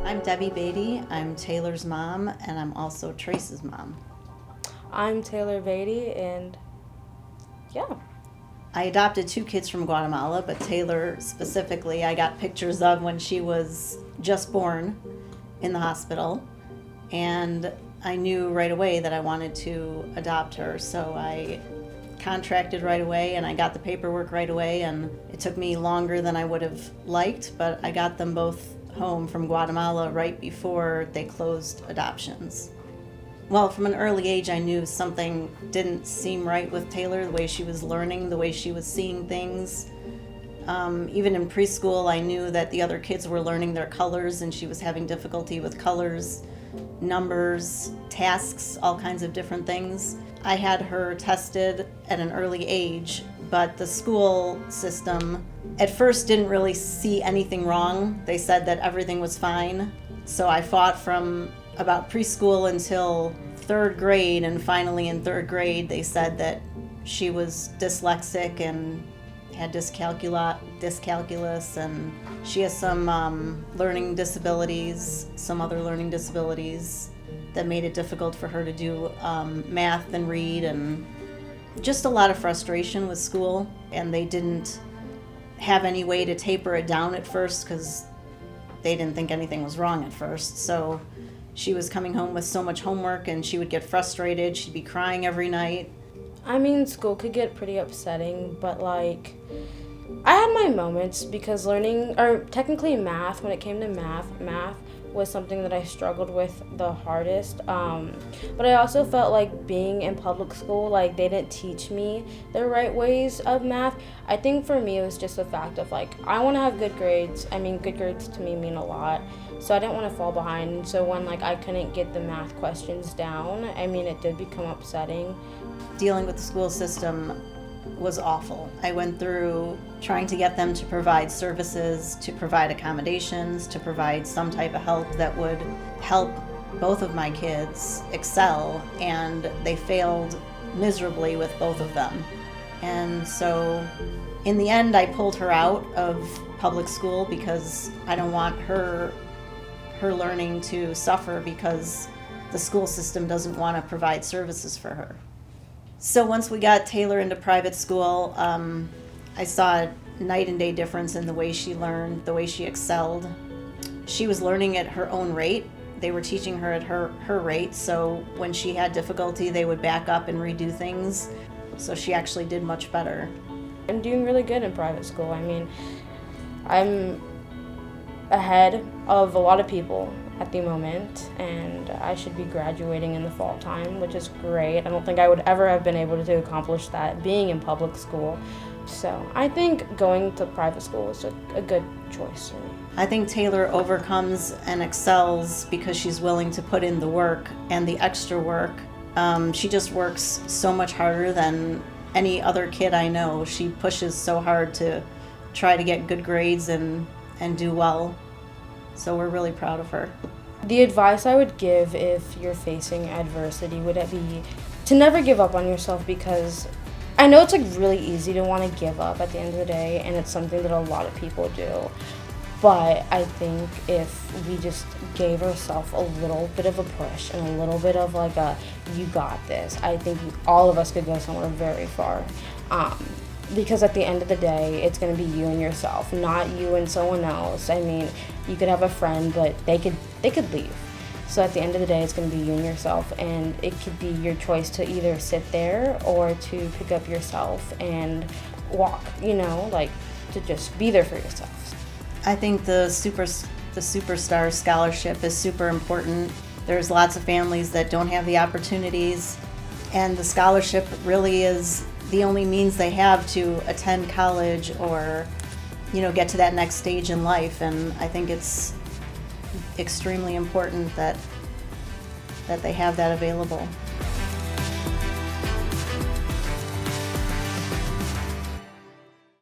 I'm Debbie Beaty. I'm Taylor's mom, and I'm also Trace's mom. I'm Taylor Beaty, and yeah. I adopted 2 kids from Guatemala, but Taylor specifically, I got pictures of when she was just born in the hospital, and I knew right away that I wanted to adopt her, so I contracted right away and I got the paperwork right away, and it took me longer than I would have liked, but I got them both home from Guatemala right before they closed adoptions. Well, from an early age, I knew something didn't seem right with Taylor, the way she was learning, the way she was seeing things. Even in preschool, I knew that the other kids were learning their colors and she was having difficulty with colors, numbers, tasks, all kinds of different things. I had her tested at an early age, but the school system at first didn't really see anything wrong. They said that everything was fine. So I fought from about preschool until 3rd grade, and finally in 3rd grade they said that she was dyslexic and had dyscalculus, and she has some learning disabilities, some other learning disabilities that made it difficult for her to do math and read, and just a lot of frustration with school. And they didn't have any way to taper it down at first because they didn't think anything was wrong at first. So she was coming home with so much homework and she would get frustrated. She'd be crying every night. I mean, school could get pretty upsetting, but like, I had my moments because technically math, when it came to math was something that I struggled with the hardest. But I also felt like being in public school, like they didn't teach me the right ways of math. I think for me it was just the fact of like, I want to have good grades. I mean, good grades to me mean a lot. So I didn't want to fall behind. So when like I couldn't get the math questions down, I mean, it did become upsetting. Dealing with the school system was awful. I went through trying to get them to provide services, to provide accommodations, to provide some type of help that would help both of my kids excel, and they failed miserably with both of them. And so in the end, I pulled her out of public school because I don't want her learning to suffer because the school system doesn't want to provide services for her. So once we got Taylor into private school, I saw a night and day difference in the way she learned, the way she excelled. She was learning at her own rate. They were teaching her at her rate, so when she had difficulty, they would back up and redo things. So she actually did much better. I'm doing really good in private school. I mean, I'm ahead of a lot of people at the moment, and I should be graduating in the fall time, which is great. I don't think I would ever have been able to accomplish that being in public school. So I think going to private school is a good choice for me. I think Taylor overcomes and excels because she's willing to put in the work and the extra work. She just works so much harder than any other kid I know. She pushes so hard to try to get good grades and do well. So we're really proud of her. The advice I would give if you're facing adversity would be to never give up on yourself, because I know it's like really easy to want to give up at the end of the day, and it's something that a lot of people do. But I think if we just gave ourselves a little bit of a push and a little bit of like you got this, I think all of us could go somewhere very far. Because at the end of the day, it's going to be you and yourself, not you and someone else. I mean, you could have a friend, but they could leave. So at the end of the day, it's going to be you and yourself, and it could be your choice to either sit there or to pick up yourself and walk, like to just be there for yourself. I think the Superstar Scholarship is super important. There's lots of families that don't have the opportunities, and the scholarship really is the only means they have to attend college or, get to that next stage in life. And I think it's extremely important that they have that available.